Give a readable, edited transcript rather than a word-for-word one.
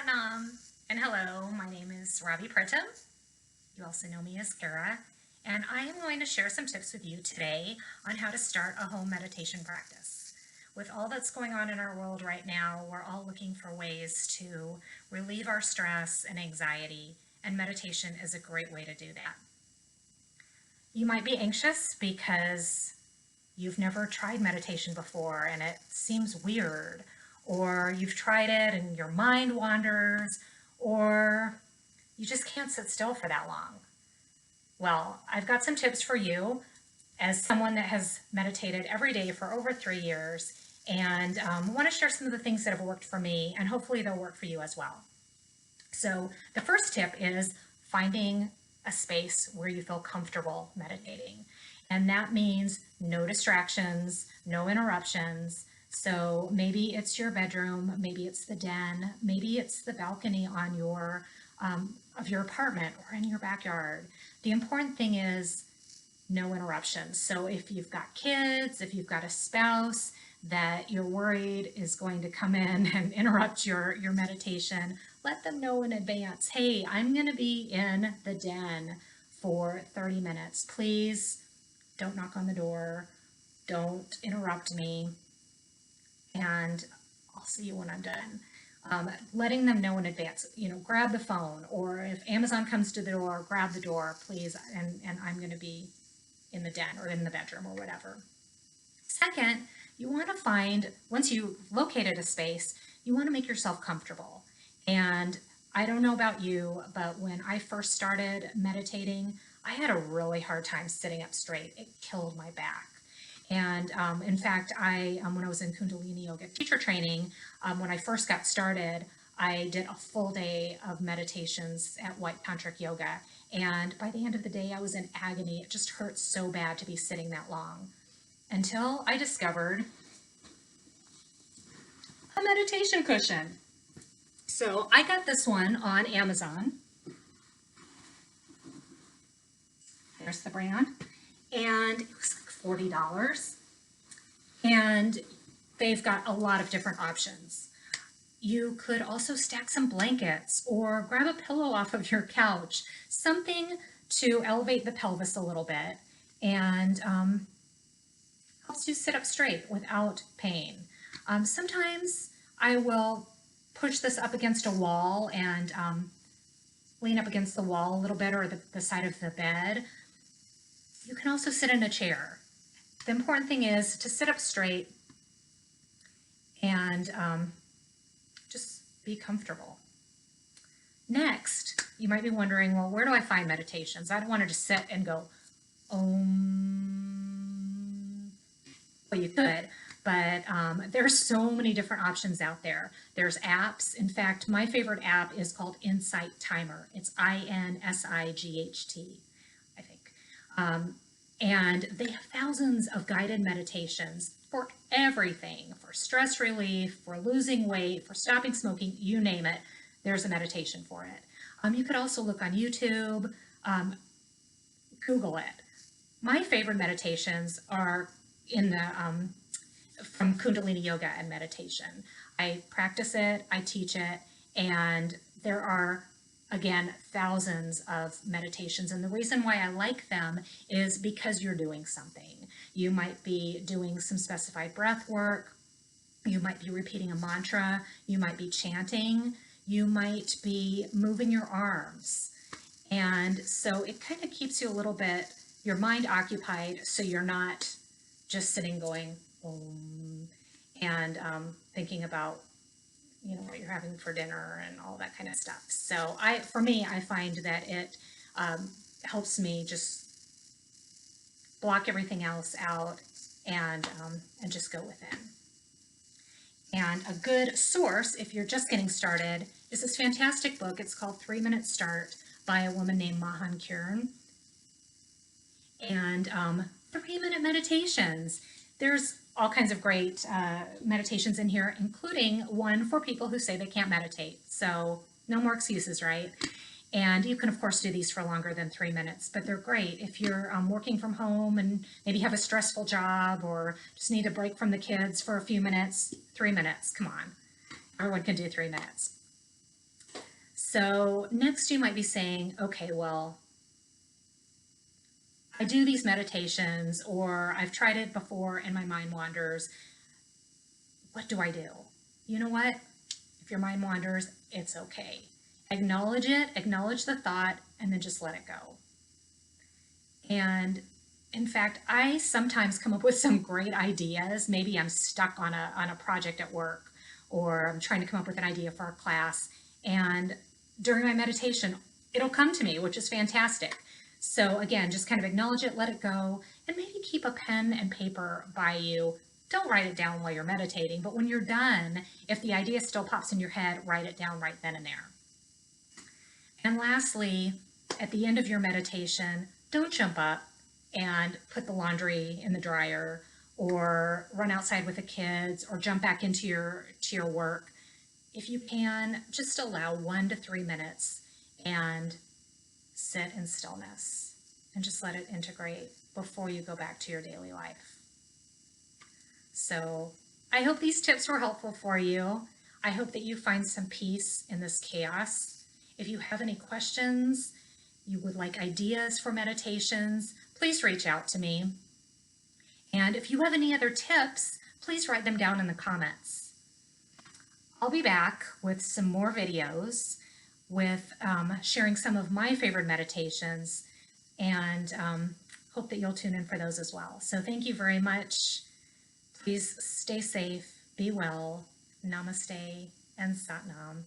And hello, my name is Robbie Pritam. You also know me as Kara, and I am going to share some tips with you today on how to start a home meditation practice. With all that's going on in our world right now, we're all looking for ways to relieve our stress and anxiety, and meditation is a great way to do that. You might be anxious because you've never tried meditation before and it seems weird, or you've tried it and your mind wanders, or you just can't sit still for that long. Well, I've got some tips for you as someone that has meditated every day for over 3 years, and want to share some of the things that have worked for me, and hopefully they'll work for you as well. So the first tip is finding a space where you feel comfortable meditating. And that means no distractions, no interruptions. So maybe it's your bedroom, maybe it's the den, maybe it's the balcony on your of your apartment or in your backyard. The important thing is no interruptions. So if you've got kids, if you've got a spouse that you're worried is going to come in and interrupt your meditation, let them know in advance, hey, I'm going to be in the den for 30 minutes. Please don't knock on the door. Don't interrupt me. And I'll see you when I'm done. Letting them know in advance, grab the phone, or if Amazon comes to the door, grab the door, please, and I'm going to be in the den or in the bedroom or whatever. Second, you want to find, once you've located a space, you want to make yourself comfortable. And I don't know about you, but when I first started meditating, I had a really hard time sitting up straight. It killed my back. And in fact, when I was in Kundalini Yoga teacher training, when I first got started, I did a full day of meditations at White Tantric Yoga. And by the end of the day, I was in agony. It just hurt so bad to be sitting that long. Until I discovered a meditation cushion. So I got this one on Amazon. There's the brand. And it was like $40. And they've got a lot of different options. You could also stack some blankets or grab a pillow off of your couch, something to elevate the pelvis a little bit and helps you sit up straight without pain. Sometimes I will push this up against a wall and lean up against the wall a little bit, or the side of the bed. You can also sit in a chair. The important thing is to sit up straight and just be comfortable. Next, you might be wondering, well, where do I find meditations? I don't want to just sit and go, Om. Well, you could, but there's so many different options out there. There's apps. In fact, my favorite app is called Insight Timer. It's INSIGHT, I think. And they have thousands of guided meditations for everything, for stress relief, for losing weight, for stopping smoking, you name it, there's a meditation for it. You could also look on YouTube, Google it. My favorite meditations are from Kundalini Yoga and meditation. I practice it, I teach it, and there are, again, thousands of meditations. And the reason why I like them is because you're doing something. You might be doing some specified breath work. You might be repeating a mantra. You might be chanting. You might be moving your arms. And so it kind of keeps you a little bit, your mind occupied, so you're not just sitting going, and thinking about what you're having for dinner and all that kind of stuff. So for me, I find that it helps me just block everything else out and just go within. And a good source, if you're just getting started, is this fantastic book. It's called 3 Minute Start by a woman named Mahan Kieran. And 3-minute meditations. There's all kinds of great meditations in here, including one for people who say they can't meditate. So no more excuses, right? And you can, of course, do these for longer than 3 minutes, but they're great if you're working from home and maybe have a stressful job or just need a break from the kids for a few minutes. 3 minutes, come on. Everyone can do 3 minutes. So next you might be saying, okay, well, I do these meditations or I've tried it before and my mind wanders. What do I do? You know what? If your mind wanders, it's okay. Acknowledge it, acknowledge the thought, and then just let it go. And in fact, I sometimes come up with some great ideas. Maybe I'm stuck on a project at work, or I'm trying to come up with an idea for a class. And during my meditation, it'll come to me, which is fantastic. So again, just kind of acknowledge it, let it go, and maybe keep a pen and paper by you. Don't write it down while you're meditating, but when you're done, if the idea still pops in your head, write it down right then and there. And lastly, at the end of your meditation, don't jump up and put the laundry in the dryer or run outside with the kids or jump back into your work. If you can, just allow 1 to 3 minutes and sit in stillness and just let it integrate before you go back to your daily life. So I hope these tips were helpful for you. I hope that you find some peace in this chaos. If you have any questions, you would like ideas for meditations, please reach out to me. And if you have any other tips, please write them down in the comments. I'll be back with some more videos with sharing some of my favorite meditations, and hope that you'll tune in for those as well. So thank you very much. Please stay safe, be well, namaste, and Sat Nam.